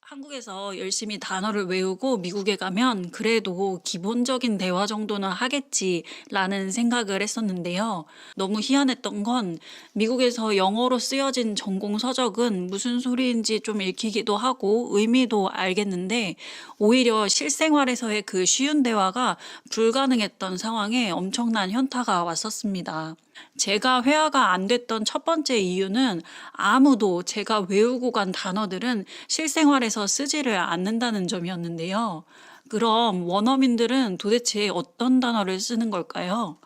한국에서 열심히 단어를 외우고 미국에 가면 그래도 기본적인 대화 정도는 하겠지라는 생각을 했었는데요. 너무 희한했던 건 미국에서 영어로 쓰여진 전공 서적은 무슨 소리인지 좀 읽히기도 하고 의미도 알겠는데 오히려 실생활에서의 그 쉬운 대화가 불가능했던 상황에 엄청난 현타가 왔었습니다. 제가 회화가 안 됐던 첫 번째 이유는 아무도 제가 외우고 간 단어들은 실생활에서 쓰지를 않는다는 점이었는데요. 그럼 원어민들은 도대체 어떤 단어를 쓰는 걸까요?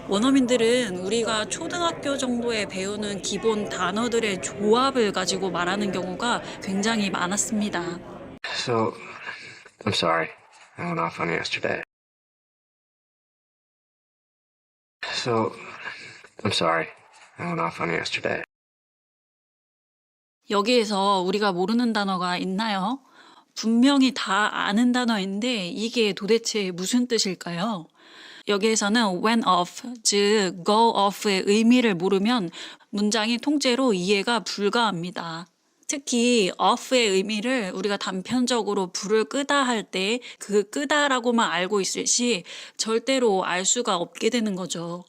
원어민들은 우리가 초등학교 정도에 배우는 기본 단어들의 조합을 가지고 말하는 경우가 굉장히 많았습니다. So, I'm sorry. I went off on you yesterday. So, I'm sorry. I went off on you yesterday. 여기에서 우리가 모르는 단어가 있나요? 분명히 다 아는 단어인데 이게 도대체 무슨 뜻일까요? 여기에서는 went off, 즉 go off의 의미를 모르면 문장이 통째로 이해가 불가합니다. 특히 off의 의미를 우리가 단편적으로 불을 끄다 할 때 그 끄다라고만 알고 있을 시 절대로 알 수가 없게 되는 거죠.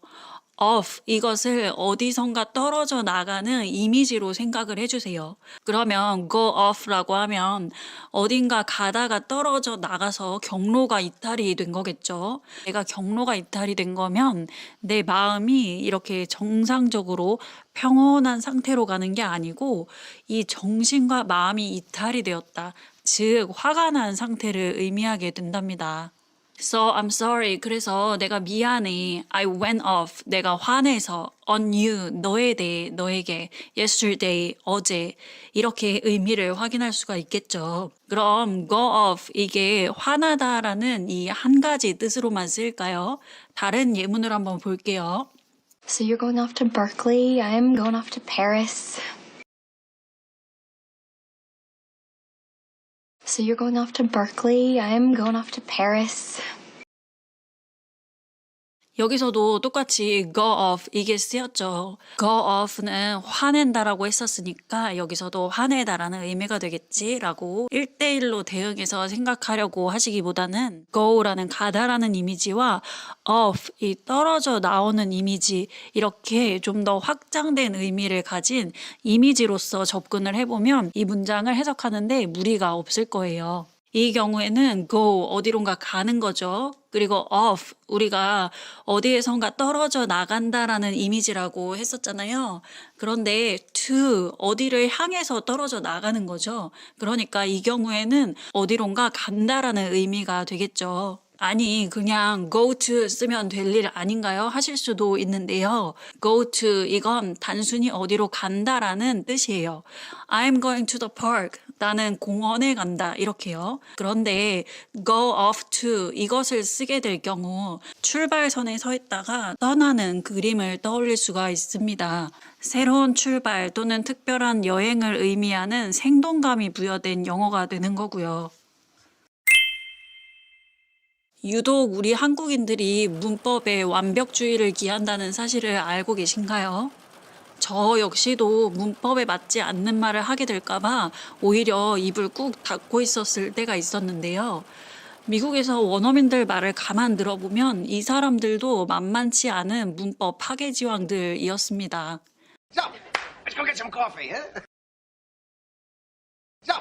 off 이것을 어디선가 떨어져 나가는 이미지로 생각을 해주세요. 그러면 go off라고 하면 어딘가 가다가 떨어져 나가서 경로가 이탈이 된 거겠죠. 내가 경로가 이탈이 된 거면 내 마음이 이렇게 정상적으로 평온한 상태로 가는 게 아니고 이 정신과 마음이 이탈이 되었다. 즉 화가 난 상태를 의미하게 된답니다. So I'm sorry. 그래서 내가 미안해. I went off. 내가 화내서 on you. 너에 대해 너에게 yesterday. 어제. 이렇게 의미를 확인할 수가 있겠죠. 그럼 go off. 이게 화나다라는 이 한 가지 뜻으로만 쓰일까요? 다른 예문을 한번 볼게요. So you're going off to Berkeley. I'm going off to Paris. So you're going off to Berkeley. I'm going off to Paris. 여기서도 똑같이 go off 이게 쓰였죠. go off는 화낸다라고 했었으니까 여기서도 화내다라는 의미가 되겠지라고 1대1로 대응해서 생각하려고 하시기보다는 go라는 가다라는 이미지와 off 이 떨어져 나오는 이미지 이렇게 좀 더 확장된 의미를 가진 이미지로서 접근을 해보면 이 문장을 해석하는데 무리가 없을 거예요. 이 경우에는 go 어디론가 가는 거죠. 그리고 off 우리가 어디에선가 떨어져 나간다라는 이미지라고 했었잖아요. 그런데 to 어디를 향해서 떨어져 나가는 거죠. 그러니까 이 경우에는 어디론가 간다라는 의미가 되겠죠. 아니 그냥 go to 쓰면 될 일 아닌가요? 하실 수도 있는데요. go to 이건 단순히 어디로 간다라는 뜻이에요. I'm going to the park. 나는 공원에 간다 이렇게요. 그런데 go off to 이것을 쓰게 될 경우 출발선에 서 있다가 떠나는 그림을 떠올릴 수가 있습니다. 새로운 출발 또는 특별한 여행을 의미하는 생동감이 부여된 영어가 되는 거고요. 유독 우리 한국인들이 문법에 완벽주의를 기한다는 사실을 알고 계신가요? 저 역시도 문법에 맞지 않는 말을 하게 될까봐 오히려 입을 꾹 닫고 있었을 때가 있었는데요. 미국에서 원어민들 말을 가만 들어보면 이 사람들도 만만치 않은 문법 파괴지왕들이었습니다. So, let's go get some coffee, huh? So,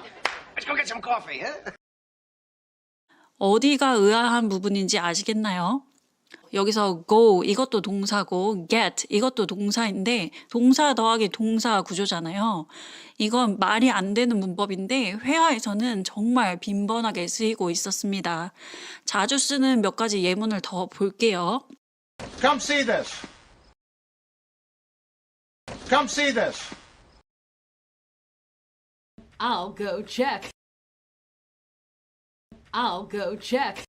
let's go get some coffee, huh? 어디가 의아한 부분인지 아시겠나요? 여기서 go 이것도 동사고 get 이것도 동사인데 동사 더하기 동사 구조잖아요. 이건 말이 안 되는 문법인데 회화에서는 정말 빈번하게 쓰이고 있었습니다. 자주 쓰는 몇 가지 예문을 더 볼게요. Come see this. Come see this. I'll go check. I'll go check.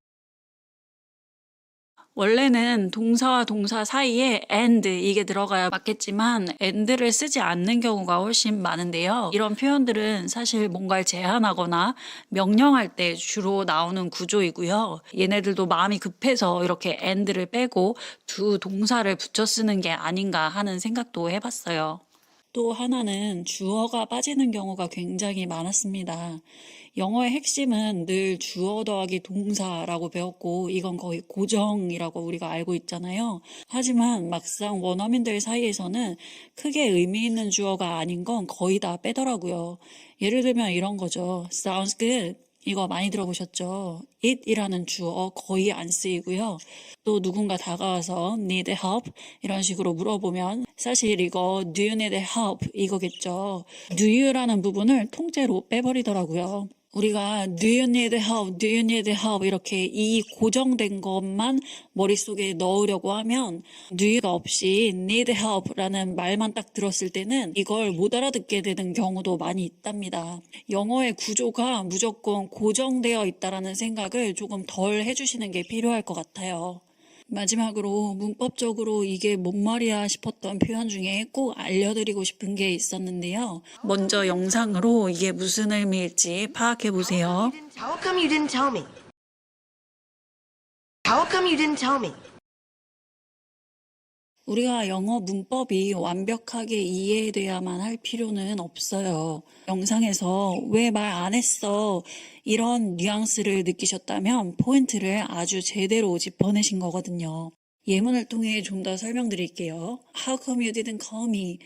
원래는 동사와 동사 사이에 and 이게 들어가야 맞겠지만 and를 쓰지 않는 경우가 훨씬 많은데요. 이런 표현들은 사실 뭔가를 제한하거나 명령할 때 주로 나오는 구조이고요. 얘네들도 마음이 급해서 이렇게 and를 빼고 두 동사를 붙여 쓰는 게 아닌가 하는 생각도 해봤어요. 또 하나는 주어가 빠지는 경우가 굉장히 많았습니다. 영어의 핵심은 늘 주어 더하기 동사라고 배웠고 이건 거의 고정이라고 우리가 알고 있잖아요. 하지만 막상 원어민들 사이에서는 크게 의미 있는 주어가 아닌 건 거의 다 빼더라고요. 예를 들면 이런 거죠. Sounds good. 이거 많이 들어보셨죠? it이라는 주어 거의 안 쓰이고요. 또 누군가 다가와서 need help 이런 식으로 물어보면 사실 이거 do you need help 이거겠죠. do you라는 부분을 통째로 빼버리더라고요. 우리가 do you need help, do you need help 이렇게 이 고정된 것만 머릿속에 넣으려고 하면 do you가 없이 need help라는 말만 딱 들었을 때는 이걸 못 알아듣게 되는 경우도 많이 있답니다. 영어의 구조가 무조건 고정되어 있다라는 생각을 조금 덜 해주시는 게 필요할 것 같아요. 마지막으로 문법적으로 이게 뭔 말이야 싶었던 표현 중에 꼭 알려드리고 싶은 게 있었는데요. 먼저 영상으로 이게 무슨 의미일지 파악해보세요. How come you didn't tell me? How come you didn't tell me? 우리가 영어 문법이 완벽하게 이해돼야만 할 필요는 없어요. 영상에서 왜 말 안 했어? 이런 뉘앙스를 느끼셨다면 포인트를 아주 제대로 짚어내신 거거든요. 예문을 통해 좀 더 설명드릴게요. How come you didn't call me?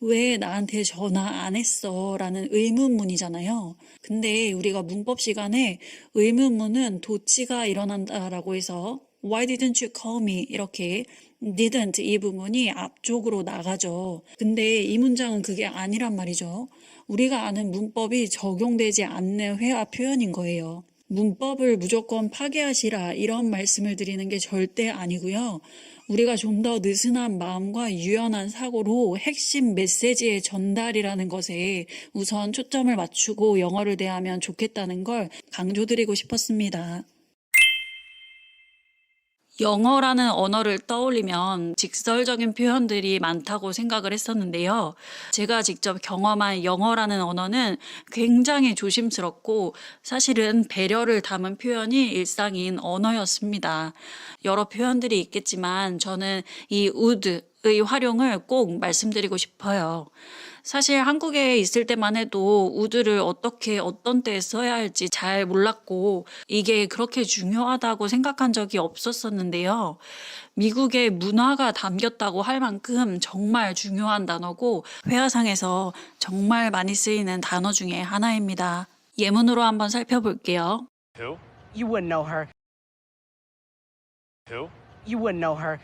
왜 나한테 전화 안 했어? 라는 의문문이잖아요. 근데 우리가 문법 시간에 의문문은 도치가 일어난다라고 해서 Why didn't you call me? 이렇게 didn't 이 부분이 앞쪽으로 나가죠. 근데 이 문장은 그게 아니란 말이죠. 우리가 아는 문법이 적용되지 않는 회화 표현인 거예요. 문법을 무조건 파괴하시라 이런 말씀을 드리는 게 절대 아니고요. 우리가 좀 더 느슨한 마음과 유연한 사고로 핵심 메시지의 전달이라는 것에 우선 초점을 맞추고 영어를 대하면 좋겠다는 걸 강조드리고 싶었습니다. 영어라는 언어를 떠올리면 직설적인 표현들이 많다고 생각을 했었는데요. 제가 직접 경험한 영어라는 언어는 굉장히 조심스럽고 사실은 배려를 담은 표현이 일상인 언어였습니다. 여러 표현들이 있겠지만 저는 이 would의 활용을 꼭 말씀드리고 싶어요. 사실 한국에 있을 때만 해도 would를 어떻게 어떤 때에 써야 할지 잘 몰랐고 이게 그렇게 중요하다고 생각한 적이 없었었는데요. 미국의 문화가 담겼다고 할 만큼 정말 중요한 단어고 회화상에서 정말 많이 쓰이는 단어 중에 하나입니다. 예문으로 한번 살펴볼게요. Who? You wouldn't know her. Who? You wouldn't know her.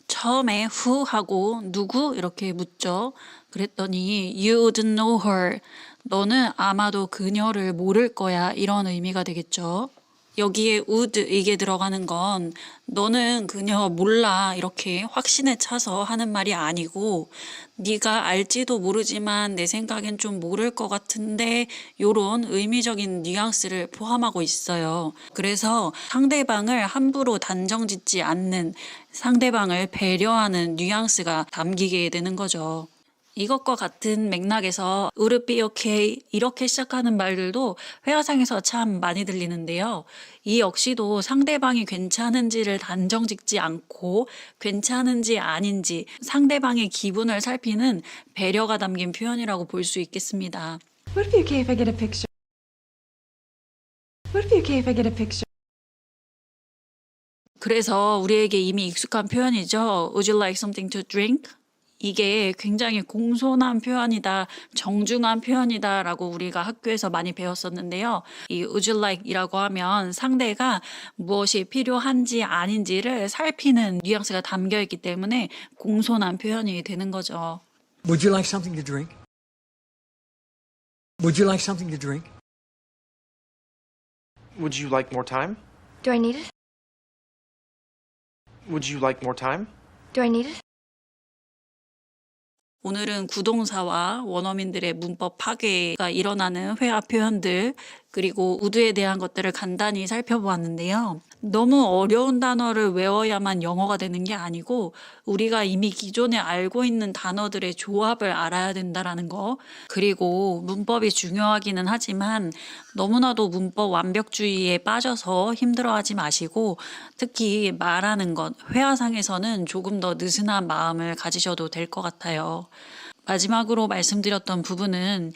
처음에 who 하고 누구 이렇게 묻죠. 그랬더니 you wouldn't know her. 너는 아마도 그녀를 모를 거야. 이런 의미가 되겠죠. 여기에 would 이게 들어가는 건 너는 그녀 몰라 이렇게 확신에 차서 하는 말이 아니고 네가 알지도 모르지만 내 생각엔 좀 모를 것 같은데 요런 의미적인 뉘앙스를 포함하고 있어요. 그래서 상대방을 함부로 단정짓지 않는 상대방을 배려하는 뉘앙스가 담기게 되는 거죠. 이것과 같은 맥락에서 would it be okay 이렇게 시작하는 말들도 회화상에서 참 많이 들리는데요. 이 역시도 상대방이 괜찮은지를 단정짓지 않고 괜찮은지 아닌지 상대방의 기분을 살피는 배려가 담긴 표현이라고 볼 수 있겠습니다. Would it be okay if I get a picture? Would it be okay if I get a picture? 그래서 우리에게 이미 익숙한 표현이죠. Would you like something to drink? 이게 굉장히 공손한 표현이다, 정중한 표현이다 라고 우리가 학교에서 많이 배웠었는데요. 이 would you like 이라고 하면 상대가 무엇이 필요한지 아닌지를 살피는 뉘앙스가 담겨있기 때문에 공손한 표현이 되는 거죠. Would you like something to drink? Would you like something to drink? Would you like more time? Do I need it? Would you like more time? Do I need it? 오늘은 구동사와 원어민들의 문법 파괴가 일어나는 회화 표현들 그리고 would에 대한 것들을 간단히 살펴보았는데요. 너무 어려운 단어를 외워야만 영어가 되는 게 아니고 우리가 이미 기존에 알고 있는 단어들의 조합을 알아야 된다라는 거. 그리고 문법이 중요하기는 하지만 너무나도 문법 완벽주의에 빠져서 힘들어하지 마시고 특히 말하는 것, 회화상에서는 조금 더 느슨한 마음을 가지셔도 될 것 같아요. 마지막으로 말씀드렸던 부분은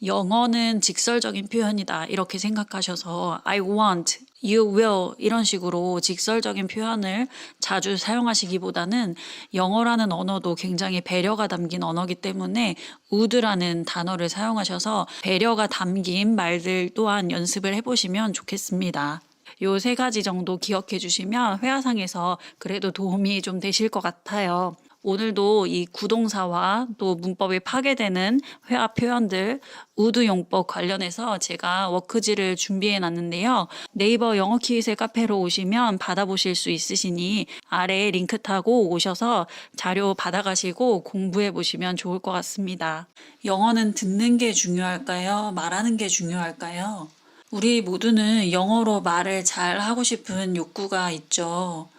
영어는 직설적인 표현이다 이렇게 생각하셔서 I want, you will 이런 식으로 직설적인 표현을 자주 사용하시기보다는 영어라는 언어도 굉장히 배려가 담긴 언어이기 때문에 would라는 단어를 사용하셔서 배려가 담긴 말들 또한 연습을 해보시면 좋겠습니다. 요 3가지 정도 기억해 주시면 회화상에서 그래도 도움이 좀 되실 것 같아요. 오늘도 이 구동사와 또 문법이 파괴되는 회화 표현들 would 용법 관련해서 제가 워크지를 준비해 놨는데요. 네이버 영어 키윗의 카페로 오시면 받아보실 수 있으시니 아래에 링크 타고 오셔서 자료 받아가시고 공부해 보시면 좋을 것 같습니다. 영어는 듣는 게 중요할까요? 말하는 게 중요할까요? 우리 모두는 영어로 말을 잘 하고 싶은 욕구가 있죠.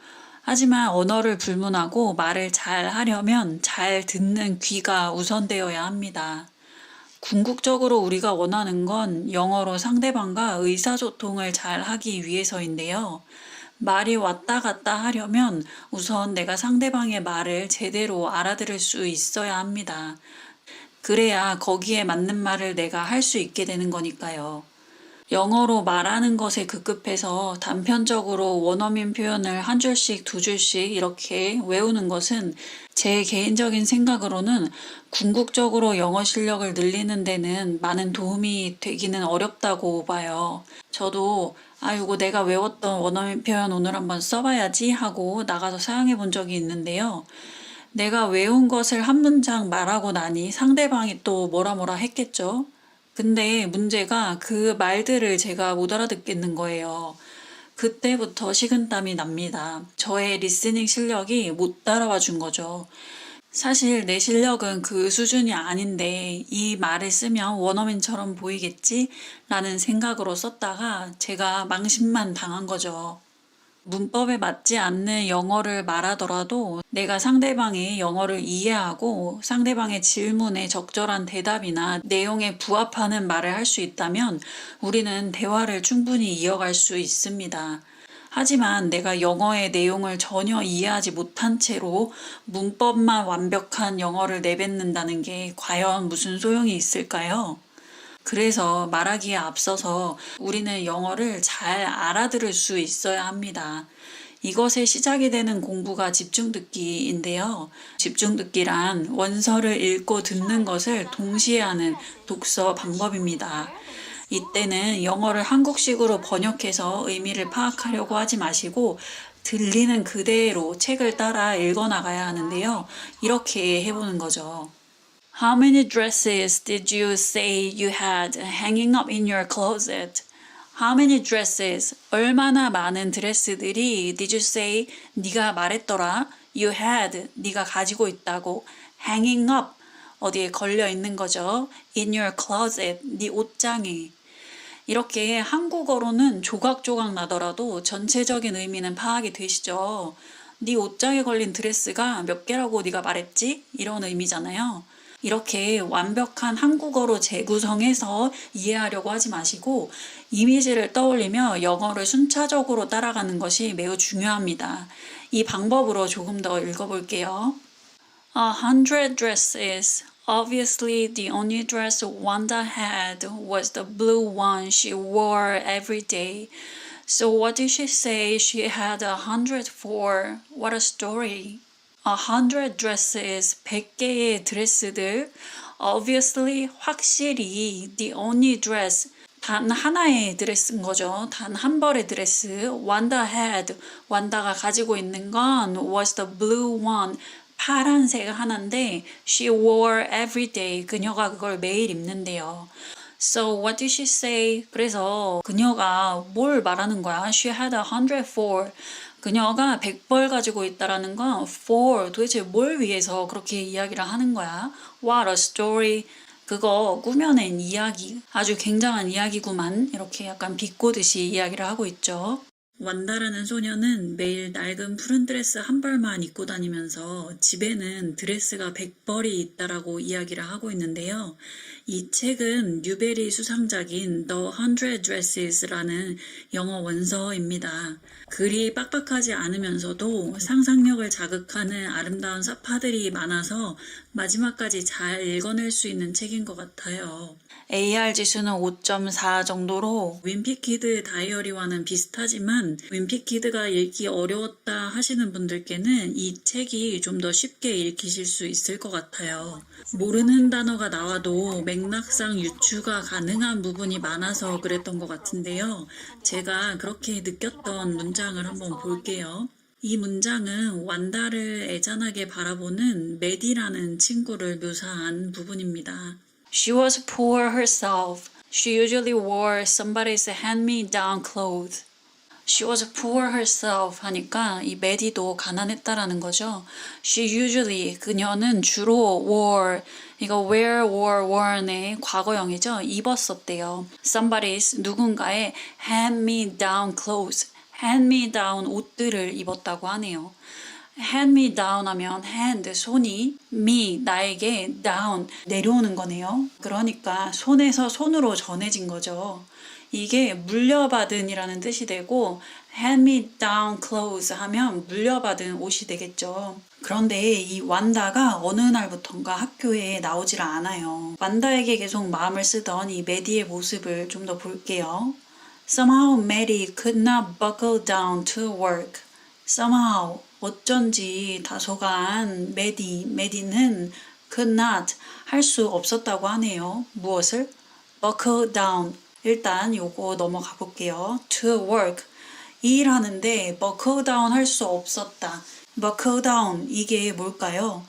하지만 언어를 불문하고 말을 잘 하려면 잘 듣는 귀가 우선되어야 합니다. 궁극적으로 우리가 원하는 건 영어로 상대방과 의사소통을 잘 하기 위해서인데요. 말이 왔다 갔다 하려면 우선 내가 상대방의 말을 제대로 알아들을 수 있어야 합니다. 그래야 거기에 맞는 말을 내가 할 수 있게 되는 거니까요. 영어로 말하는 것에 급급해서 단편적으로 원어민 표현을 한 줄씩 두 줄씩 이렇게 외우는 것은 제 개인적인 생각으로는 궁극적으로 영어 실력을 늘리는 데는 많은 도움이 되기는 어렵다고 봐요. 저도 이거 내가 외웠던 원어민 표현 오늘 한번 써봐야지 하고 나가서 사용해 본 적이 있는데요. 내가 외운 것을 한 문장 말하고 나니 상대방이 또 뭐라 했겠죠. 근데 문제가 그 말들을 제가 못 알아듣겠는 거예요. 그때부터 식은땀이 납니다. 저의 리스닝 실력이 못 따라와 준 거죠. 사실 내 실력은 그 수준이 아닌데 이 말을 쓰면 원어민처럼 보이겠지? 라는 생각으로 썼다가 제가 망신만 당한 거죠. 문법에 맞지 않는 영어를 말하더라도 내가 상대방의 영어를 이해하고 상대방의 질문에 적절한 대답이나 내용에 부합하는 말을 할 수 있다면 우리는 대화를 충분히 이어갈 수 있습니다. 하지만 내가 영어의 내용을 전혀 이해하지 못한 채로 문법만 완벽한 영어를 내뱉는다는 게 과연 무슨 소용이 있을까요? 그래서 말하기에 앞서서 우리는 영어를 잘 알아들을 수 있어야 합니다. 이것의 시작이 되는 공부가 집중듣기인데요. 집중듣기란 원서를 읽고 듣는 것을 동시에 하는 독서 방법입니다. 이때는 영어를 한국식으로 번역해서 의미를 파악하려고 하지 마시고 들리는 그대로 책을 따라 읽어나가야 하는데요. 이렇게 해보는 거죠. How many dresses did you say you had hanging up in your closet? How many dresses? 얼마나 많은 드레스들이 did you say? 네가 말했더라. You had. 네가 가지고 있다고. Hanging up. 어디에 걸려 있는 거죠. In your closet. 네 옷장에. 이렇게 한국어로는 조각조각 나더라도 전체적인 의미는 파악이 되시죠. 네 옷장에 걸린 드레스가 몇 개라고 네가 말했지? 이런 의미잖아요. 이렇게 완벽한 한국어로 재구성해서 이해하려고 하지 마시고 이미지를 떠올리며 영어를 순차적으로 따라가는 것이 매우 중요합니다. 이 방법으로 조금 더 읽어볼게요. 100 dresses. Obviously, the only dress Wanda had was the blue one she wore every day. So what did she say she had 100 for? What a story. 100 dresses, 100개의 드레스들. Obviously, 확실히, the only dress, 단 하나의 드레스인 거죠. 단 한 벌의 드레스. Wanda had, 완다가 가지고 있는 건 was the blue one, 파란색 하나인데 she wore every day, 그녀가 그걸 매일 입는데요. So what did she say? 그래서 그녀가 뭘 말하는 거야? She had 100 for. 그녀가 100벌 가지고 있다라는 건 for, 도대체 뭘 위해서 그렇게 이야기를 하는 거야? What a story. 그거 꾸며낸 이야기, 아주 굉장한 이야기구만. 이렇게 약간 비꼬듯이 이야기를 하고 있죠. 완다라는 소녀는 매일 낡은 푸른 드레스 한 벌만 입고 다니면서 집에는 드레스가 100벌이 있다라고 이야기를 하고 있는데요. 이 책은 뉴베리 수상작인 The 100 Dresses라는 영어 원서입니다. 글이 빡빡하지 않으면서도 상상력을 자극하는 아름다운 사파들이 많아서 마지막까지 잘 읽어낼 수 있는 책인 것 같아요. AR 지수는 5.4 정도로 윈피키드 다이어리와는 비슷하지만 윈피키드가 읽기 어려웠다 하시는 분들께는 이 책이 좀 더 쉽게 읽히실 수 있을 것 같아요. 모르는 단어가 나와도 맥락상 유추가 가능한 부분이 많아서 그랬던 것 같은데요. 제가 그렇게 느꼈던 문장을 한번 볼게요. 이 문장은 완다를 애잔하게 바라보는 메디라는 친구를 묘사한 부분입니다. She was poor herself. She usually wore somebody's hand-me-down clothes. She was poor herself 하니까 이 메디도 가난했다라는 거죠. She usually, 그녀는 주로 wore, 이거 wear, wore, worn의 과거형이죠. 입었었대요. Somebody's, 누군가의 hand-me-down clothes. hand-me-down 옷들을 입었다고 하네요. hand me down 하면 hand, 손이, me, 나에게, down, 내려오는 거네요. 그러니까 손에서 손으로 전해진 거죠. 이게 물려받은이라는 뜻이 되고 hand me down clothes 하면 물려받은 옷이 되겠죠. 그런데 이 완다가 어느 날부턴가 학교에 나오질 않아요. 완다에게 계속 마음을 쓰던 이 메디의 모습을 좀 더 볼게요. Somehow Maddie could not buckle down to work. Somehow 어쩐지 다소간 메디는 could not 할 수 없었다고 하네요. 무엇을? buckle down. 일단 요거 넘어가 볼게요. to work. 일하는데 buckle down 할 수 없었다. buckle down 이게 뭘까요?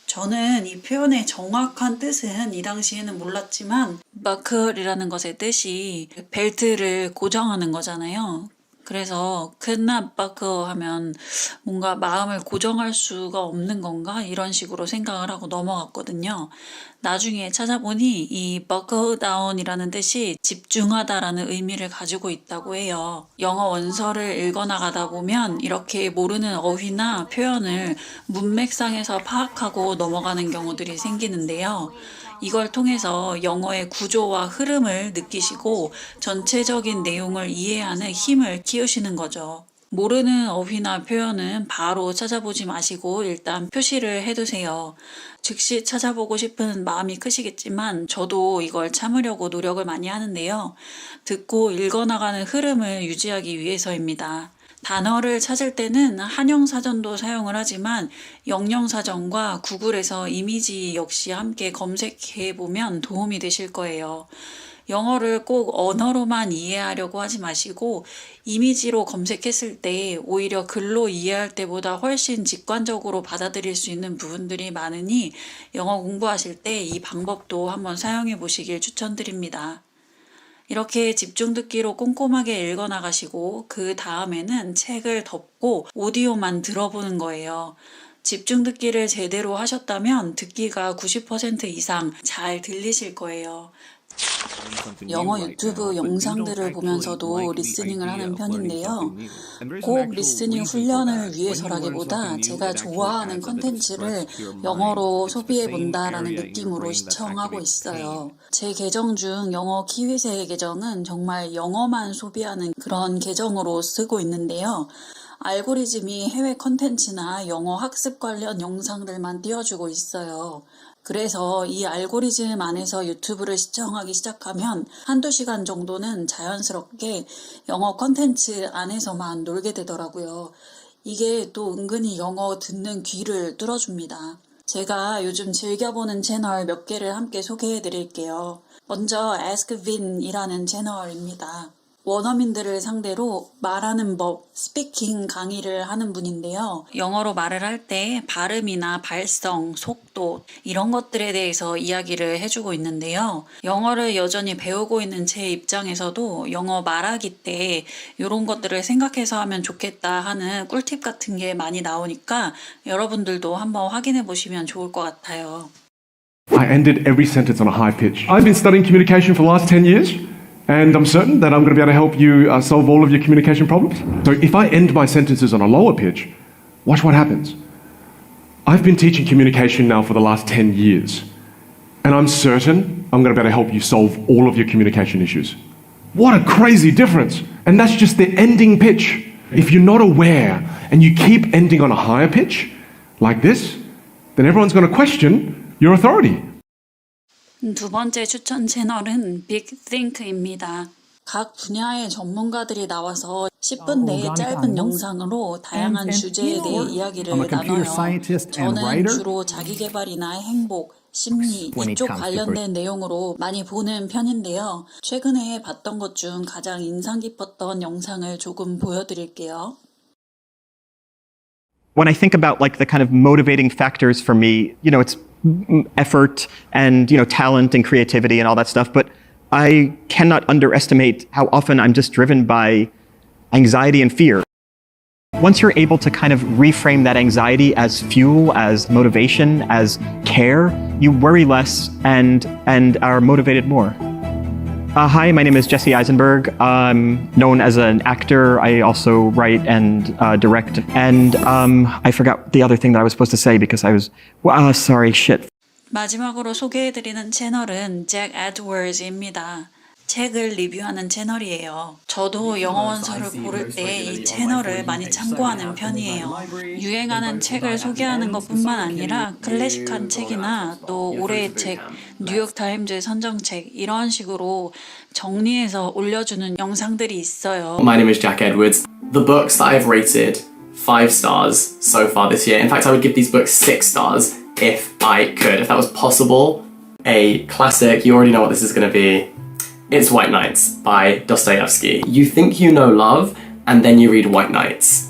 저는 이 표현의 정확한 뜻은 이 당시에는 몰랐지만 buckle이라는 것의 뜻이 벨트를 고정하는 거잖아요. 그래서 could not buckle 하면 뭔가 마음을 고정할 수가 없는 건가? 이런 식으로 생각을 하고 넘어갔거든요. 나중에 찾아보니 이 buckle down이라는 뜻이 집중하다라는 의미를 가지고 있다고 해요. 영어 원서를 읽어나가다 보면 이렇게 모르는 어휘나 표현을 문맥상에서 파악하고 넘어가는 경우들이 생기는데요. 이걸 통해서 영어의 구조와 흐름을 느끼시고 전체적인 내용을 이해하는 힘을 키우시는 거죠. 모르는 어휘나 표현은 바로 찾아보지 마시고 일단 표시를 해두세요. 즉시 찾아보고 싶은 마음이 크시겠지만 저도 이걸 참으려고 노력을 많이 하는데요. 듣고 읽어나가는 흐름을 유지하기 위해서입니다. 단어를 찾을 때는 한영사전도 사용을 하지만 영영사전과 구글에서 이미지 역시 함께 검색해 보면 도움이 되실 거예요. 영어를 꼭 언어로만 이해하려고 하지 마시고 이미지로 검색했을 때 오히려 글로 이해할 때보다 훨씬 직관적으로 받아들일 수 있는 부분들이 많으니 영어 공부하실 때 이 방법도 한번 사용해 보시길 추천드립니다. 이렇게 집중 듣기로 꼼꼼하게 읽어나가시고 그 다음에는 책을 덮고 오디오만 들어보는 거예요. 집중 듣기를 제대로 하셨다면 듣기가 90% 이상 잘 들리실 거예요. 영어 유튜브 영상들을 보면서도 리스닝을 하는 편인데요. 꼭 리스닝 훈련을 위해서라기보다 제가 좋아하는 컨텐츠를 영어로 소비해 본다라는 느낌으로 시청하고 있어요. 제 계정 중 영어 키위새의 계정은 정말 영어만 소비하는 그런 계정으로 쓰고 있는데요. 알고리즘이 해외 컨텐츠나 영어 학습 관련 영상들만 띄워주고 있어요. 그래서 이 알고리즘 안에서 유튜브를 시청하기 시작하면 한두 시간 정도는 자연스럽게 영어 컨텐츠 안에서만 놀게 되더라고요. 이게 또 은근히 영어 듣는 귀를 뚫어줍니다. 제가 요즘 즐겨보는 채널 몇 개를 함께 소개해 드릴게요. 먼저 AskVin이라는 채널입니다. 원어민들을 상대로 말하는 법, 스피킹 강의를 하는 분인데요. 영어로 말을 할 때 발음이나 발성, 속도 이런 것들에 대해서 이야기를 해주고 있는데요. 영어를 여전히 배우고 있는 제 입장에서도 영어 말하기 때 이런 것들을 생각해서 하면 좋겠다 하는 꿀팁 같은 게 많이 나오니까 여러분들도 한번 확인해 보시면 좋을 것 같아요. I ended every sentence on a high pitch. I've been studying communication for the last 10 years, and I'm certain that I'm going to be able to help you solve all of your communication problems. So if I end my sentences on a lower pitch, watch what happens. I've been teaching communication now for the last 10 years, and I'm certain I'm going to be able to help you solve all of your communication issues. What a crazy difference! And that's just the ending pitch. If you're not aware and you keep ending on a higher pitch, like this, then everyone's going to question your authority. 두 번째 추천 채널은 빅think입니다. 각 분야의 전문가들이 나와서 10분 내의 짧은 영상으로 다양한 주제에 대해 이야기를 나눠요. 저는 주로 자기계발이나 행복, 심리 이쪽 관련된 내용으로 많이 보는 편인데요. 최근에 봤던 것 중 가장 인상 깊었던 영상을 조금 보여드릴게요. When I think about like the kind of motivating factors for me, you know, it's effort and, you know, talent and creativity and all that stuff, but I cannot underestimate how often I'm just driven by anxiety and fear. Once you're able to kind of reframe that anxiety as fuel, as motivation, as care, you worry less and are motivated more. Hi, my name is Jesse Eisenberg. I'm known as an actor. I also write and direct. And I forgot the other thing that I was supposed to say because I was, sorry, shit. 마지막으로 소개해드리는 채널은 잭 에드워즈입니다. 책을 리뷰하는 채널이에요. 저도 영어 원서를 고를 때 이 채널을 많이 참고하는 편이에요. 유행하는 책을 소개하는 것뿐만 아니라 클래식한 책이나 또 올해의 책, 뉴욕타임즈 선정책 이런 식으로 정리해서 올려주는 영상들이 있어요. My name is Jack Edwards. The books that I've rated 5 stars so far this year. In fact, I would give these books 6 stars if I could, if that was possible. A classic, you already know what this is going to be. It's White Nights by Dostoevsky. You think you know love, and then you read White Nights.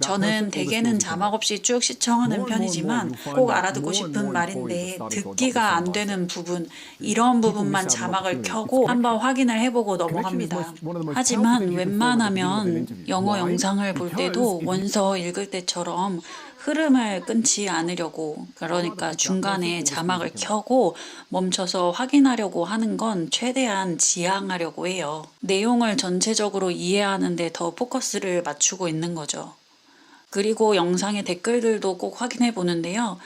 저는 대개는 자막 없이 쭉 시청하는 편이지만 꼭 알아두고 싶은 말인데 듣기가 안 되는 부분, 이런 부분만 자막을 켜고 한번 확인을 해보고 넘어갑니다. 하지만 웬만하면 영어 영상을 볼 때도 원서 읽을 때처럼 흐름을 끊지 않으려고, 그러니까 중간에 자막을 켜고 멈춰서 확인하려고 하는 건 최대한 지양하려고 해요. 내용을 전체적으로 이해하는 데 더 포커스를 맞추고 있는 거죠. 그리고 영상의 댓글들도 꼭 확인해 보는데요.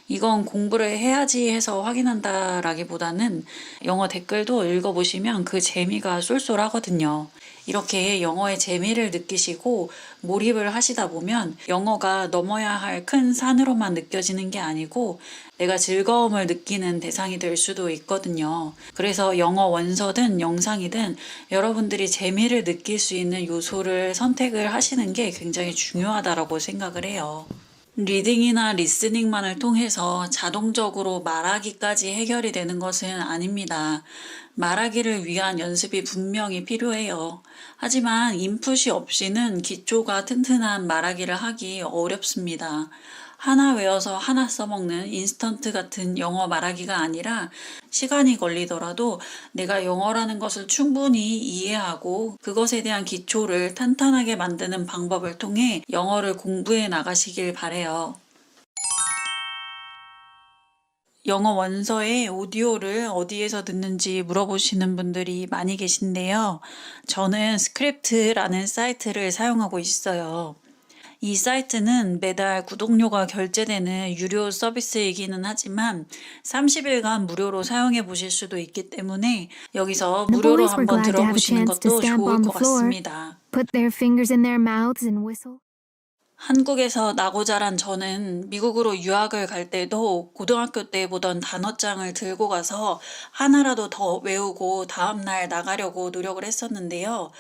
이건 공부를 해야지 해서 확인한다라기보다는 영어 댓글도 읽어보시면 그 재미가 쏠쏠하거든요. 이렇게 영어의 재미를 느끼시고 몰입을 하시다 보면 영어가 넘어야 할 큰 산으로만 느껴지는 게 아니고 내가 즐거움을 느끼는 대상이 될 수도 있거든요. 그래서 영어 원서든 영상이든 여러분들이 재미를 느낄 수 있는 요소를 선택을 하시는 게 굉장히 중요하다고 생각을 해요. 리딩이나 리스닝만을 통해서 자동적으로 말하기까지 해결이 되는 것은 아닙니다. 말하기를 위한 연습이 분명히 필요해요. 하지만 인풋이 없이는 기초가 튼튼한 말하기를 하기 어렵습니다. 하나 외워서 하나 써먹는 인스턴트 같은 영어 말하기가 아니라 시간이 걸리더라도 내가 영어라는 것을 충분히 이해하고 그것에 대한 기초를 탄탄하게 만드는 방법을 통해 영어를 공부해 나가시길 바래요. 영어 원서의 오디오를 어디에서 듣는지 물어보시는 분들이 많이 계신데요. 저는 스크립트라는 사이트를 사용하고 있어요. 이 사이트는 매달 구독료가 결제되는 유료 서비스이기는 하지만 30일간 무료로 사용해 보실 수도 있기 때문에 여기서 무료로 한번 들어보시는 것도 좋을 것 같습니다. 한국에서 나고 자란 저는 미국으로 유학을 갈 때도 고등학교 때 보던 단어장을 들고 가서 하나라도 더 외우고 다음날 나가려고 노력을 했었는데요.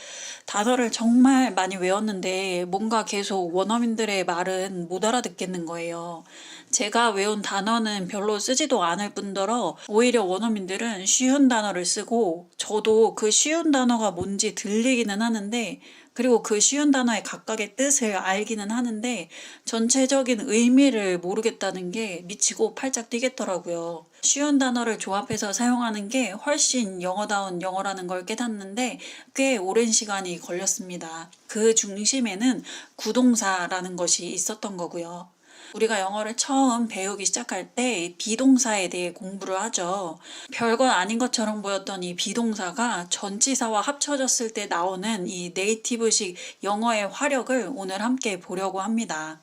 단어를 정말 많이 외웠는데 뭔가 계속 원어민들의 말은 못 알아듣겠는 거예요. 제가 외운 단어는 별로 쓰지도 않을 뿐더러 오히려 원어민들은 쉬운 단어를 쓰고 저도 그 쉬운 단어가 뭔지 들리기는 하는데 그리고 그 쉬운 단어의 각각의 뜻을 알기는 하는데 전체적인 의미를 모르겠다는 게 미치고 팔짝 뛰겠더라고요. 쉬운 단어를 조합해서 사용하는 게 훨씬 영어다운 영어라는 걸 깨닫는데 꽤 오랜 시간이 걸렸습니다. 그 중심에는 구동사라는 것이 있었던 거고요. 우리가 영어를 처음 배우기 시작할 때 비동사에 대해 공부를 하죠. 별거 아닌 것처럼 보였던 이 비동사가 전치사와 합쳐졌을 때 나오는 이 네이티브식 영어의 화력을 오늘 함께 보려고 합니다.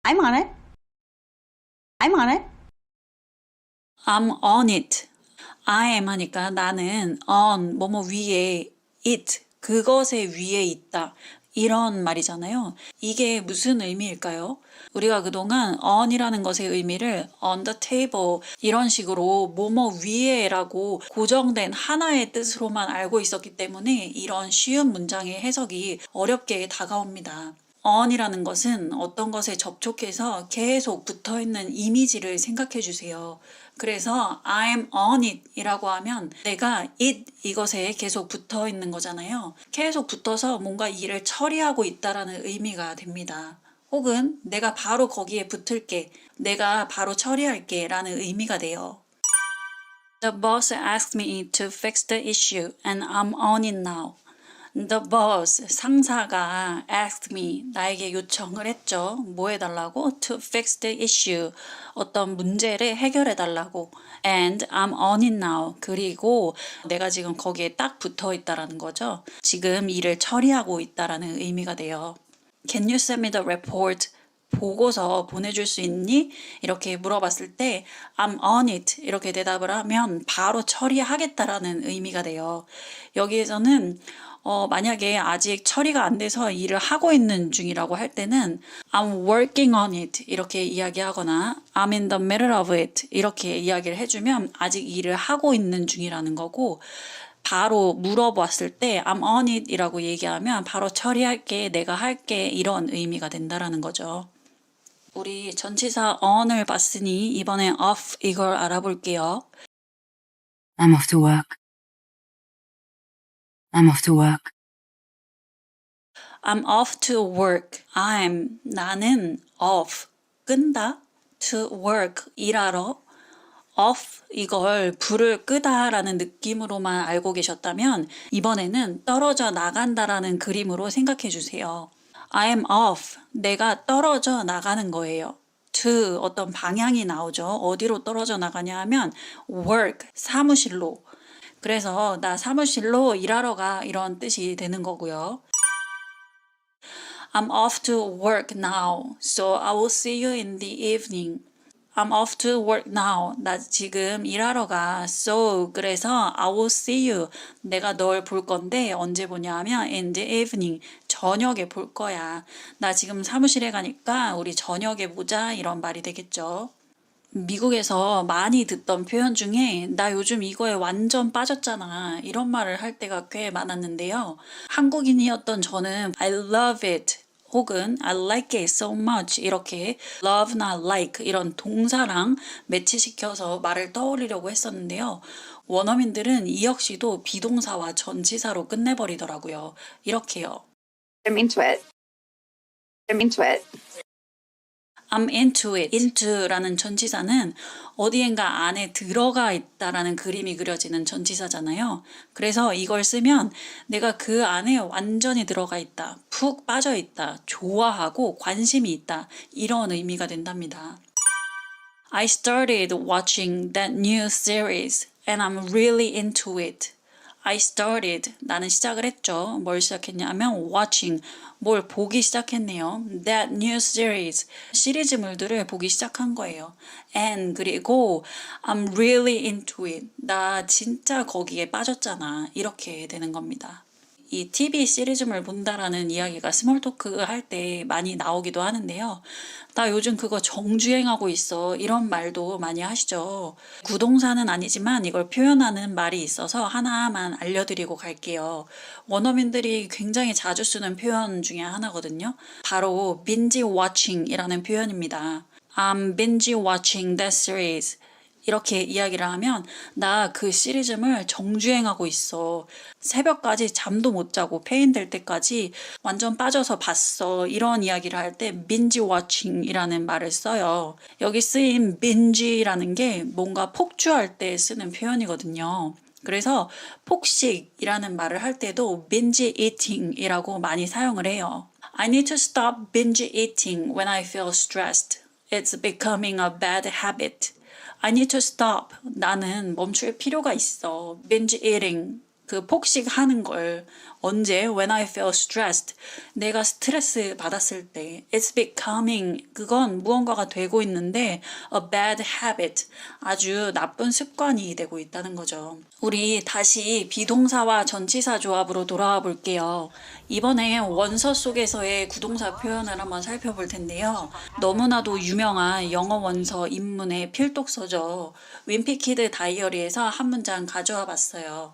I'm on it. I'm on it. I'm on it. I am 하니까 나는 on 뭐뭐 위에 it 그것의 위에 있다. 이런 말이잖아요. 이게 무슨 의미일까요? 우리가 그동안 on이라는 것의 의미를 on the table 이런 식으로 뭐뭐 위에라고 고정된 하나의 뜻으로만 알고 있었기 때문에 이런 쉬운 문장의 해석이 어렵게 다가옵니다. on이라는 것은 어떤 것에 접촉해서 계속 붙어있는 이미지를 생각해 주세요. 그래서 I'm on it 이라고 하면 내가 it 이것에 계속 붙어 있는 거잖아요. 계속 붙어서 뭔가 일을 처리하고 있다라는 의미가 됩니다. 혹은 내가 바로 거기에 붙을게, 내가 바로 처리할게 라는 의미가 돼요. The boss asked me to fix the issue and I'm on it now. The boss, 상사가 asked me, 나에게 요청을 했죠. 뭐 해달라고? To fix the issue, 어떤 문제를 해결해달라고. And I'm on it now. 그리고 내가 지금 거기에 딱 붙어 있다라는 거죠. 지금 일을 처리하고 있다라는 의미가 돼요. Can you send me the report? 보고서 보내줄 수 있니? 이렇게 물어봤을 때 I'm on it 이렇게 대답을 하면 바로 처리하겠다라는 의미가 돼요. 여기에서는 만약에 아직 처리가 안 돼서 일을 하고 있는 중이라고 할 때는 I'm working on it 이렇게 이야기하거나 I'm in the middle of it 이렇게 이야기를 해주면 아직 일을 하고 있는 중이라는 거고 바로 물어봤을 때 I'm on it 이라고 얘기하면 바로 처리할게, 내가 할게 이런 의미가 된다라는 거죠. 우리 전치사 on을 봤으니 이번엔 off 이걸 알아볼게요. I'm off to work. I'm off to work. I'm off to work. 나는 off, 끈다. to work, 일하러. off, 이걸 불을 끄다 라는 느낌으로만 알고 계셨다면 이번에는 떨어져 나간다라는 그림으로 생각해 주세요. I am off, 내가 떨어져 나가는 거예요. to, 어떤 방향이 나오죠. 어디로 떨어져 나가냐 하면 work, 사무실로. 그래서 나 사무실로 일하러 가 이런 뜻이 되는 거고요. I'm off to work now, so I will see you in the evening. I'm off to work now. 나 지금 일하러 가. So, 그래서 I will see you. 내가 널 볼 건데 언제 보냐 하면 in the evening. 저녁에 볼 거야. 나 지금 사무실에 가니까 우리 저녁에 보자. 이런 말이 되겠죠. 미국에서 많이 듣던 표현 중에 나 요즘 이거에 완전 빠졌잖아. 이런 말을 할 때가 꽤 많았는데요. 한국인이었던 저는 I love it. 혹은 I like it so much 이렇게 love나 like 이런 동사랑 매치시켜서 말을 떠올리려고 했었는데요. 원어민들은 이 역시도 비동사와 전치사로 끝내버리더라고요. 이렇게요. I'm into it. I'm into it. I'm into it. into라는 전치사는 어디엔가 안에 들어가 있다라는 그림이 그려지는 전치사잖아요. 그래서 이걸 쓰면 내가 그 안에 완전히 들어가 있다, 푹 빠져 있다, 좋아하고 관심이 있다 이런 의미가 된답니다. I started watching that new series and I'm really into it. I started, 나는 시작을 했죠. 뭘 시작했냐면 watching, 뭘 보기 시작했네요. That new series, 시리즈물들을 보기 시작한 거예요. And 그리고 I'm really into it, 나 진짜 거기에 빠졌잖아. 이렇게 되는 겁니다. 이 TV 시리즈물 본다라는 이야기가 스몰 토크 할 때 많이 나오기도 하는데요. 나 요즘 그거 정주행하고 있어. 이런 말도 많이 하시죠. 구동사는 아니지만 이걸 표현하는 말이 있어서 하나만 알려드리고 갈게요. 원어민들이 굉장히 자주 쓰는 표현 중에 하나거든요. 바로 binge watching이라는 표현입니다. I'm binge watching that series. 이렇게 이야기를 하면 나 그 시리즈물 정주행하고 있어. 새벽까지 잠도 못 자고 페인될 때까지 완전 빠져서 봤어. 이런 이야기를 할 때 binge watching이라는 말을 써요. 여기 쓰인 binge라는 게 뭔가 폭주할 때 쓰는 표현이거든요. 그래서 폭식이라는 말을 할 때도 binge eating이라고 많이 사용을 해요. I need to stop binge eating when I feel stressed. It's becoming a bad habit. I need to stop. 나는 멈출 필요가 있어. Binge eating. 그 폭식하는 걸. 언제? When I feel stressed. 내가 스트레스 받았을 때. It's becoming. 그건 무언가가 되고 있는데 a bad habit. 아주 나쁜 습관이 되고 있다는 거죠. 우리 다시 비동사와 전치사 조합으로 돌아와 볼게요. 이번에 원서 속에서의 구동사 표현을 한번 살펴볼 텐데요. 너무나도 유명한 영어 원서 입문의 필독서죠. 윈피키드 다이어리에서 한 문장 가져와 봤어요.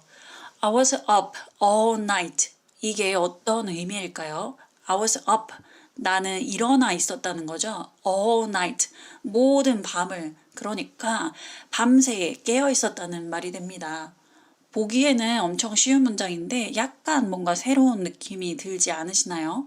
I was up all night. 이게 어떤 의미일까요? I was up. 나는 일어나 있었다는 거죠. All night. 모든 밤을. 그러니까 밤새 깨어 있었다는 말이 됩니다. 보기에는 엄청 쉬운 문장인데 약간 뭔가 새로운 느낌이 들지 않으시나요?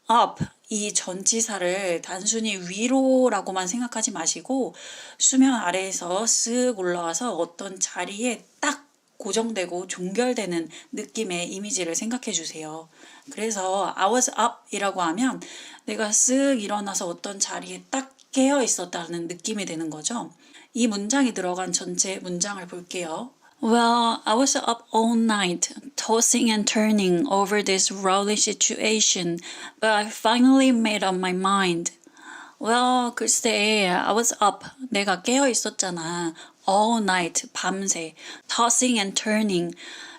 up. 이 전치사를 단순히 위로라고만 생각하지 마시고 수면 아래에서 쓱 올라와서 어떤 자리에 딱 고정되고 종결되는 느낌의 이미지를 생각해 주세요. 그래서 I was up 이라고 하면 내가 쓱 일어나서 어떤 자리에 딱 깨어 있었다는 느낌이 되는 거죠. 이 문장이 들어간 전체 문장을 볼게요. Well, I was up all night, tossing and turning over this rowdy situation, but I finally made up my mind. Well, 글쎄, I was up. 내가 깨어 있었잖아. All night, 밤새. Tossing and turning.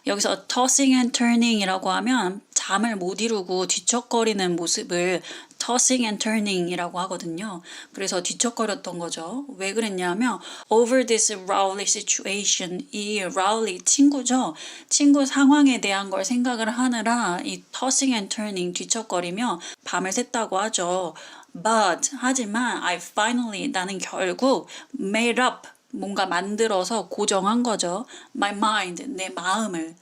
여기서 tossing and turning 이라고 하면 잠을 못 이루고 뒤척거리는 모습을 tossing and turning 이라고 하거든요. 그래서 뒤척거렸던 거죠. 왜 그랬냐면 over this rowdy situation. 이 rowdy 친구죠. 친구 상황에 대한 걸 생각을 하느라 이 tossing and turning 뒤척거리며 밤을 샜다고 하죠. But 하지만 I finally 나는 결국 made up 뭔가 만들어서 고정한 거죠. My mind, 내 마음을.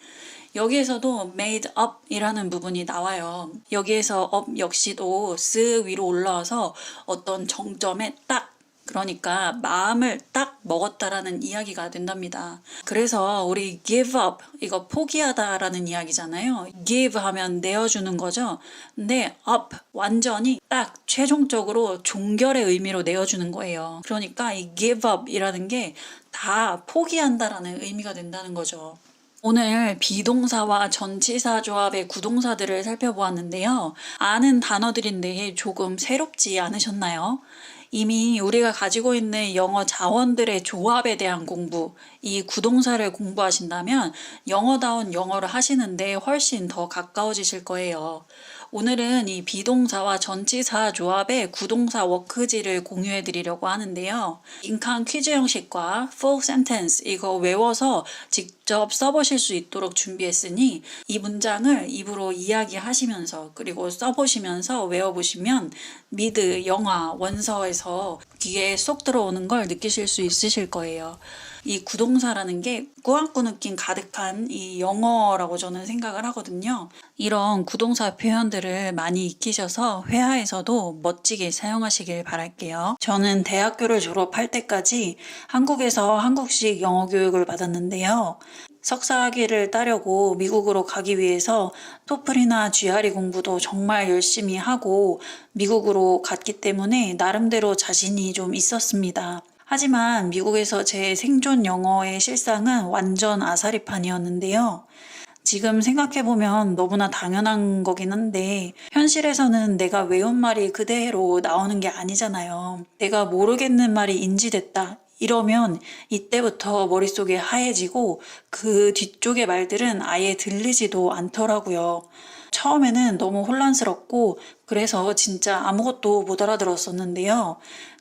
여기에서도 made up 이라는 부분이 나와요. 여기에서 up 역시도 쓱 위로 올라와서 어떤 정점에 딱 그러니까 마음을 딱 먹었다라는 이야기가 된답니다. 그래서 우리 give up 이거 포기하다라는 이야기잖아요. give 하면 내어주는 거죠. 근데 up 완전히 딱 최종적으로 종결의 의미로 내어주는 거예요. 그러니까 이 give up 이라는 게 다 포기한다라는 의미가 된다는 거죠. 오늘 비동사와 전치사 조합의 구동사들을 살펴보았는데요. 아는 단어들인데 조금 새롭지 않으셨나요? 이미 우리가 가지고 있는 영어 자원들의 조합에 대한 공부, 이 구동사를 공부하신다면 영어다운 영어를 하시는데 훨씬 더 가까워지실 거예요. 오늘은 이 비동사와 전치사 조합의 구동사 워크지를 공유해 드리려고 하는데요. 빈칸 퀴즈 형식과 full sentence 이거 외워서 직접 써보실 수 있도록 준비했으니 이 문장을 입으로 이야기하시면서 그리고 써보시면서 외워보시면 미드, 영화, 원서에서 귀에 쏙 들어오는 걸 느끼실 수 있으실 거예요. 이 구동사라는 게 꾸안꾸 느낌 가득한 이 영어라고 저는 생각을 하거든요. 이런 구동사 표현들을 많이 익히셔서 회화에서도 멋지게 사용하시길 바랄게요. 저는 대학교를 졸업할 때까지 한국에서 한국식 영어 교육을 받았는데요. 석사학위를 따려고 미국으로 가기 위해서 토플이나 GRE 공부도 정말 열심히 하고 미국으로 갔기 때문에 나름대로 자신이 좀 있었습니다. 하지만 미국에서 제 생존 영어의 실상은 완전 아사리판이었는데요. 지금 생각해보면 너무나 당연한 거긴 한데 현실에서는 내가 외운 말이 그대로 나오는 게 아니잖아요. 내가 모르겠는 말이 인지됐다. 이러면 이때부터 머릿속에 하얘지고 그 뒤쪽의 말들은 아예 들리지도 않더라고요. 처음에는 너무 혼란스럽고 그래서 진짜 아무것도 못 알아들었었는데요.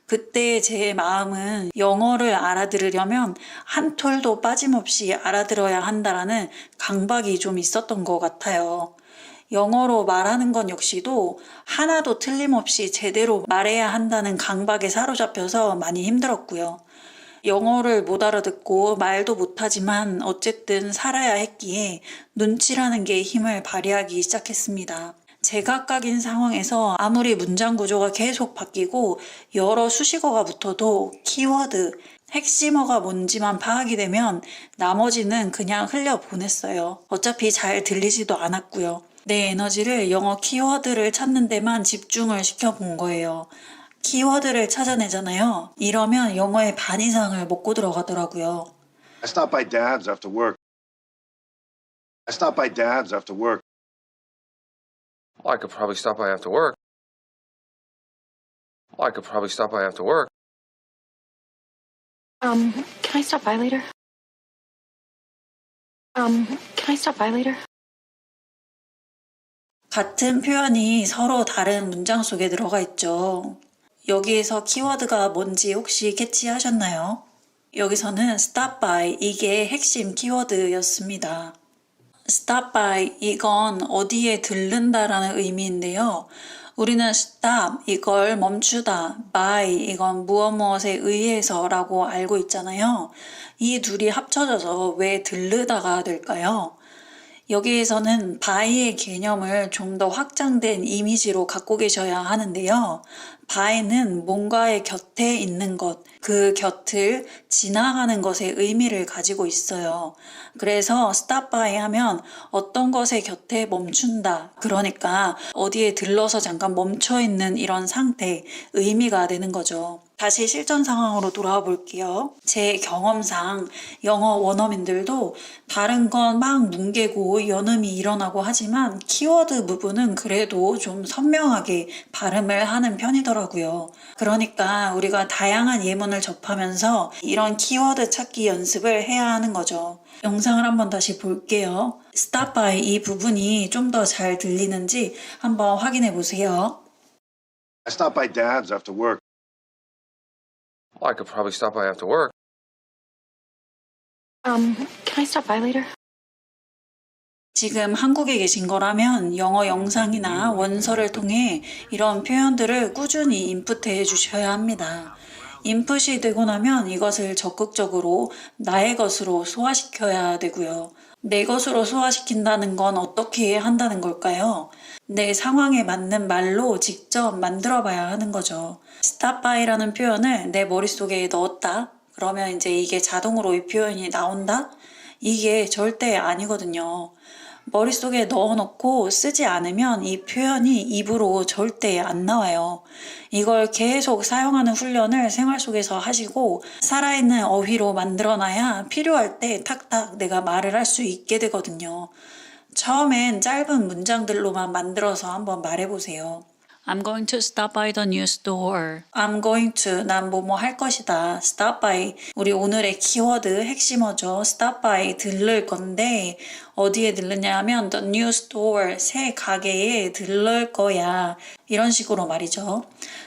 그때 제 마음은 영어를 알아들으려면 한 톨도 빠짐없이 알아들어야 한다라는 강박이 좀 있었던 것 같아요. 영어로 말하는 건 역시도 하나도 틀림없이 제대로 말해야 한다는 강박에 사로잡혀서 많이 힘들었고요. 영어를 못 알아듣고 말도 못하지만 어쨌든 살아야 했기에 눈치라는 게 힘을 발휘하기 시작했습니다. 제각각인 상황에서 아무리 문장 구조가 계속 바뀌고 여러 수식어가 붙어도 키워드, 핵심어가 뭔지만 파악이 되면 나머지는 그냥 흘려보냈어요. 어차피 잘 들리지도 않았고요. 내 에너지를 영어 키워드를 찾는 데만 집중을 시켜본 거예요. 키워드를 찾아내잖아요. 이러면 영어의 반 이상을 먹고 들어가더라고요. I stopped by Dad's after work. I stopped by Dad's after work. I could probably stop by after work. I could probably stop by after work. Can I stop by later? Can I stop by later? 같은 표현이 서로 다른 문장 속에 들어가 있죠. 여기에서 키워드가 뭔지 혹시 캐치하셨나요? 여기서는 stop by 이게 핵심 키워드였습니다. stop by 이건 어디에 들른다라는 의미인데요. 우리는 stop 이걸 멈추다, by 이건 무엇에 의해서라고 알고 있잖아요. 이 둘이 합쳐져서 왜 들르다가 될까요? 여기에서는 by의 개념을 좀 더 확장된 이미지로 갖고 계셔야 하는데요. by는 뭔가의 곁에 있는 것, 그 곁을 지나가는 것의 의미를 가지고 있어요. 그래서 stop by 하면 어떤 것의 곁에 멈춘다. 그러니까 어디에 들러서 잠깐 멈춰 있는 이런 상태, 의미가 되는 거죠. 다시 실전 상황으로 돌아와 볼게요. 제 경험상 영어 원어민들도 다른 건 막 뭉개고 연음이 일어나고 하지만 키워드 부분은 그래도 좀 선명하게 발음을 하는 편이더라고요. 그러니까 우리가 다양한 예문을 접하면서 이런 키워드 찾기 연습을 해야 하는 거죠. 영상을 한번 다시 볼게요. stop by 이 부분이 좀 더 잘 들리는지 한번 확인해 보세요. I stopped by Dad's after work. I could probably stop by after work. Can I stop by later? 지금 한국에 계신 거라면 영어 영상이나 원서를 통해 이런 표현들을 꾸준히 인풋해 주셔야 합니다. 인풋이 되고 나면 이것을 적극적으로 나의 것으로 소화시켜야 되고요. 내 것으로 소화시킨다는 건 어떻게 한다는 걸까요? 내 상황에 맞는 말로 직접 만들어 봐야 하는 거죠. stop by라는 표현을 내 머릿속에 넣었다. 그러면 이제 이게 자동으로 이 표현이 나온다? 이게 절대 아니거든요. 머릿속에 넣어놓고 쓰지 않으면 이 표현이 입으로 절대 안 나와요. 이걸 계속 사용하는 훈련을 생활 속에서 하시고 살아있는 어휘로 만들어놔야 필요할 때 탁탁 내가 말을 할 수 있게 되거든요. 처음엔 짧은 문장들로만 만들어서 한번 말해보세요. I'm going to stop by the new store. I'm going to, 난 뭐뭐 할 것이다. stop by, 우리 오늘의 키워드 핵심어죠. stop by, 들를 건데 어디에 들르냐 하면 the new store, 새 가게에 들를 거야. 이런 식으로 말이죠.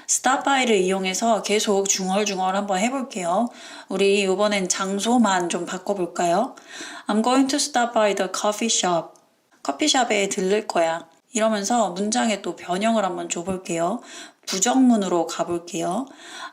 stop by를 이용해서 계속 중얼중얼 한번 해볼게요. 우리 이번엔 장소만 좀 바꿔볼까요? I'm going to stop by the coffee shop. 커피숍에 들를 거야. 이러면서 문장에 또 변형을 한번 줘볼게요. 부정문으로 가볼게요.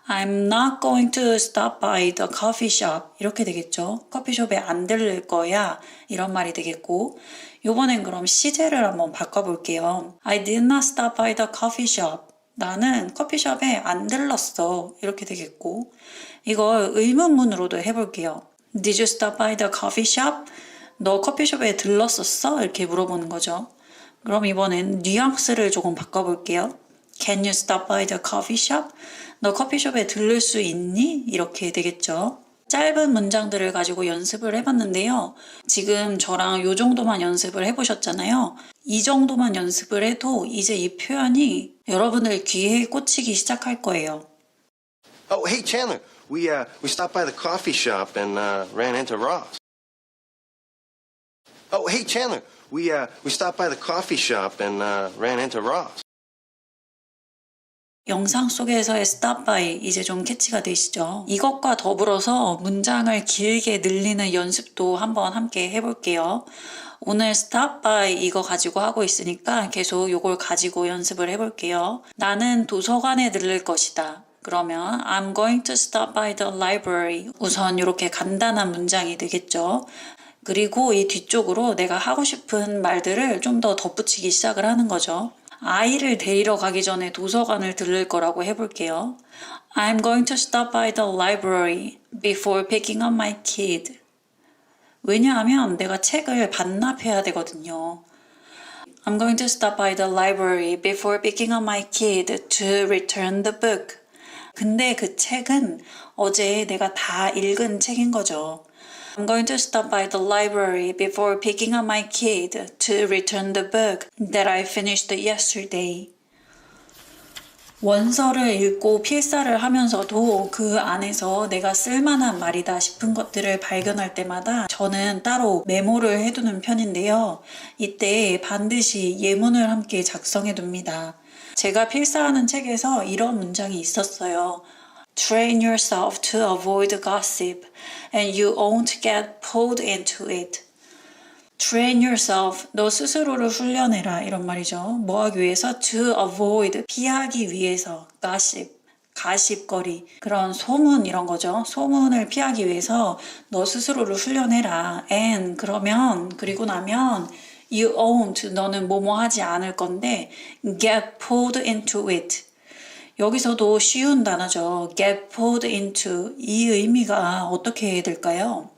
I'm not going to stop by the coffee shop. 이렇게 되겠죠. 커피숍에 안 들를 거야. 이런 말이 되겠고, 요번엔 그럼 시제를 한번 바꿔볼게요. I did not stop by the coffee shop. 나는 커피숍에 안 들렀어. 이렇게 되겠고, 이걸 의문문으로도 해볼게요. Did you stop by the coffee shop? 너 커피숍에 들렀었어? 이렇게 물어보는 거죠. 그럼 이번엔 뉘앙스를 조금 바꿔볼게요. Can you stop by the coffee shop? 너 커피숍에 들를 수 있니? 이렇게 되겠죠. 짧은 문장들을 가지고 연습을 해봤는데요. 지금 저랑 요 정도만 연습을 해보셨잖아요. 이 정도만 연습을 해도 이제 이 표현이 여러분들 귀에 꽂히기 시작할 거예요. Oh, hey Chandler, we stopped by the coffee shop and ran into Ross. Oh, hey Chandler, we stopped by the coffee shop and ran into Ross. 영상 속에서의 stop by 이제 좀 캐치가 되시죠? 이것과 더불어서 문장을 길게 늘리는 연습도 한번 함께 해볼게요. 오늘 stop by 이거 가지고 하고 있으니까 계속 이걸 가지고 연습을 해볼게요. 나는 도서관에 들를 것이다. 그러면 I'm going to stop by the library. 우선 이렇게 간단한 문장이 되겠죠. 그리고 이 뒤쪽으로 내가 하고 싶은 말들을 좀 더 덧붙이기 시작을 하는 거죠. 아이를 데리러 가기 전에 도서관을 들를 거라고 해볼게요. I'm going to stop by the library before picking up my kid. 왜냐하면 내가 책을 반납해야 되거든요. I'm going to stop by the library before picking up my kid to return the book. 근데 그 책은 어제 내가 다 읽은 책인 거죠. I'm going to stop by the library before picking up my kid to return the book that I finished yesterday. 원서를 읽고 필사를 하면서도 그 안에서 내가 쓸만한 말이다 싶은 것들을 발견할 때마다 저는 따로 메모를 해두는 편인데요. 이때 반드시 예문을 함께 작성해 둡니다. 제가 필사하는 책에서 이런 문장이 있었어요. Train yourself to avoid gossip and you won't get pulled into it. Train yourself, 너 스스로를 훈련해라 이런 말이죠. 뭐 하기 위해서? To avoid, 피하기 위해서. gossip, 가십거리, 그런 소문 이런 거죠. 소문을 피하기 위해서 너 스스로를 훈련해라. And 그리고 나면 you won't, 너는 뭐뭐 하지 않을 건데 get pulled into it. 여기서도 쉬운 단어죠. get pulled into, 이 의미가 어떻게 될까요?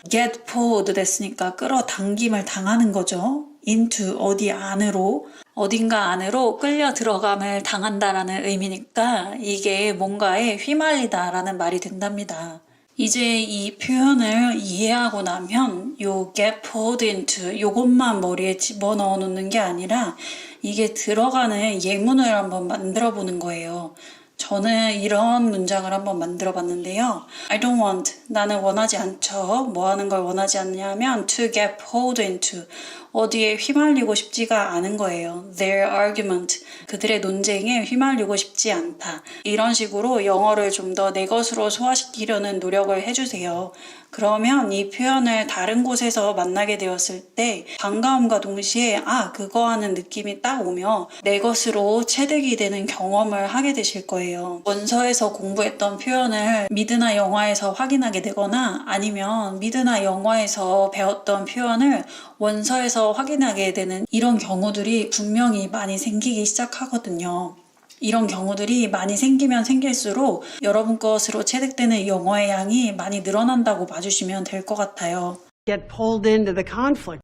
get pulled 됐으니까 끌어당김을 당하는 거죠. into 어디 안으로, 어딘가 안으로 끌려 들어감을 당한다라는 의미니까 이게 뭔가에 휘말리다라는 말이 된답니다. 이제 이 표현을 이해하고 나면 요 get pulled into 요것만 머리에 집어넣어 놓는 게 아니라 이게 들어가는 예문을 한번 만들어 보는 거예요. 저는 이런 문장을 한번 만들어 봤는데요. I don't want, 나는 원하지 않죠. 뭐 하는 걸 원하지 않냐면 to get pulled into, 어디에 휘말리고 싶지가 않은 거예요. Their argument, 그들의 논쟁에 휘말리고 싶지 않다. 이런 식으로 영어를 좀 더 내 것으로 소화시키려는 노력을 해주세요. 그러면 이 표현을 다른 곳에서 만나게 되었을 때 반가움과 동시에 그거 하는 느낌이 딱 오며 내 것으로 체득이 되는 경험을 하게 되실 거예요. 원서에서 공부했던 표현을 미드나 영화에서 확인하게 되거나 아니면 미드나 영화에서 배웠던 표현을 원서에서 확인하게 되는 이런 경우들이 분명히 많이 생기기 시작하거든요. 이런 경우들이 많이 생기면 생길수록 여러분 것으로 체득되는 영어의 양이 많이 늘어난다고 봐주시면 될 것 같아요. Get pulled into the conflict.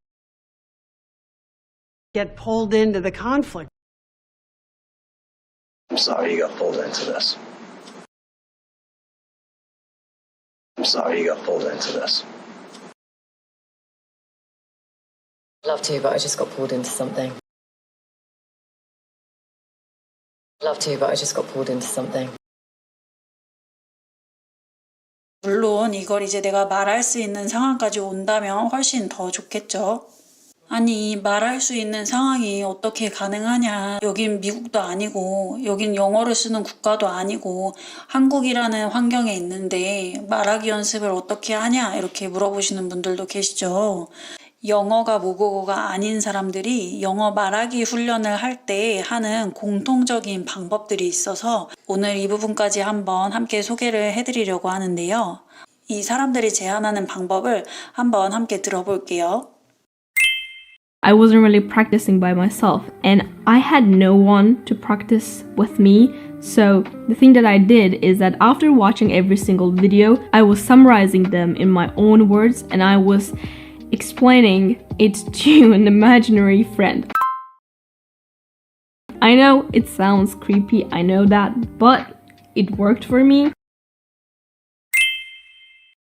Get pulled into the conflict. I'm sorry you got pulled into this. I'm sorry you got pulled into this. Love to, but I just got pulled into something. Love to, but I just got pulled into something. 물론 이걸 이제 내가 말할 수 있는 상황까지 온다면 훨씬 더 좋겠죠. 아니, 말할 수 있는 상황이 어떻게 가능하냐. 여긴 미국도 아니고 여긴 영어를 쓰는 국가도 아니고 한국이라는 환경에 있는데 말하기 연습을 어떻게 하냐 이렇게 물어보시는 분들도 계시죠. 영어가 모국어가 아닌 사람들이 영어 말하기 훈련을 할 때 하는 공통적인 방법들이 있어서 오늘 이 부분까지 한번 함께 소개를 해드리려고 하는데요. 이 사람들이 제안하는 방법을 한번 함께 들어볼게요. I wasn't really practicing by myself, and I had no one to practice with me. So the thing that I did is that after watching every single video, I was summarizing them in my own words, and I was explaining it to an imaginary friend. I know it sounds creepy, I know that, but it worked for me.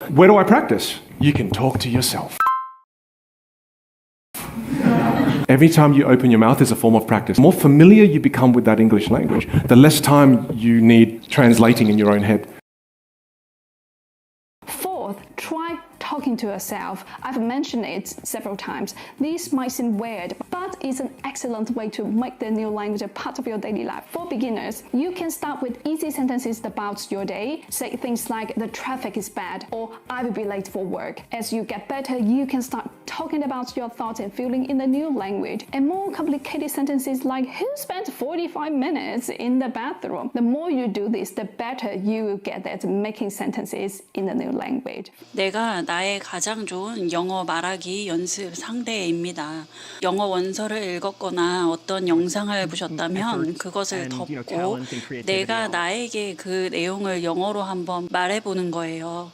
Where do I practice? You can talk to yourself. Every time you open your mouth is a form of practice. The more familiar you become with that English language, the less time you need translating in your own head. Fourth, try talking to yourself. I've mentioned it several times. This might seem weird, but it's an excellent way to make the new language a part of your daily life. For beginners, you can start with easy sentences about your day. Say things like, the traffic is bad, or I will be late for work. As you get better, you can start talking about your thoughts and feeling in the new language. And more complicated sentences like, who spent 45 minutes in the bathroom? The more you do this, the better you will get at making sentences in the new language. 내가 나의 가장 좋은 영어 말하기 연습 상대입니다. 영어 원서를 읽었거나 어떤 영상을 보셨다면 그것을 덮고 내가 나에게 그 내용을 영어로 한번 말해보는 거예요.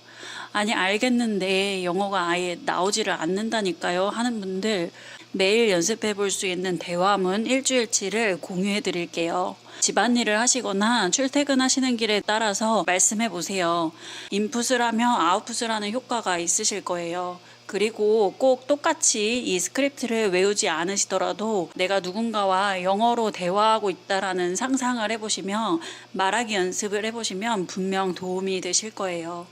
아니 알겠는데 영어가 아예 나오지를 않는다니까요 하는 분들, 매일 연습해 볼 수 있는 대화문 일주일치를 공유해 드릴게요. 집안일을 하시거나 출퇴근하시는 길에 따라서 말씀해 보세요. 인풋을 하며 아웃풋을 하는 효과가 있으실 거예요. 그리고 꼭 똑같이 이 스크립트를 외우지 않으시더라도 내가 누군가와 영어로 대화하고 있다라는 상상을 해보시며 말하기 연습을 해보시면 분명 도움이 되실 거예요.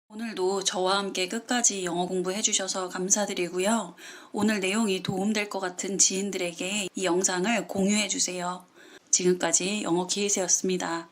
오늘도 저와 함께 끝까지 영어 공부해 주셔서 감사드리고요. 오늘 내용이 도움될 것 같은 지인들에게 이 영상을 공유해 주세요. 지금까지 영어 기회세였습니다.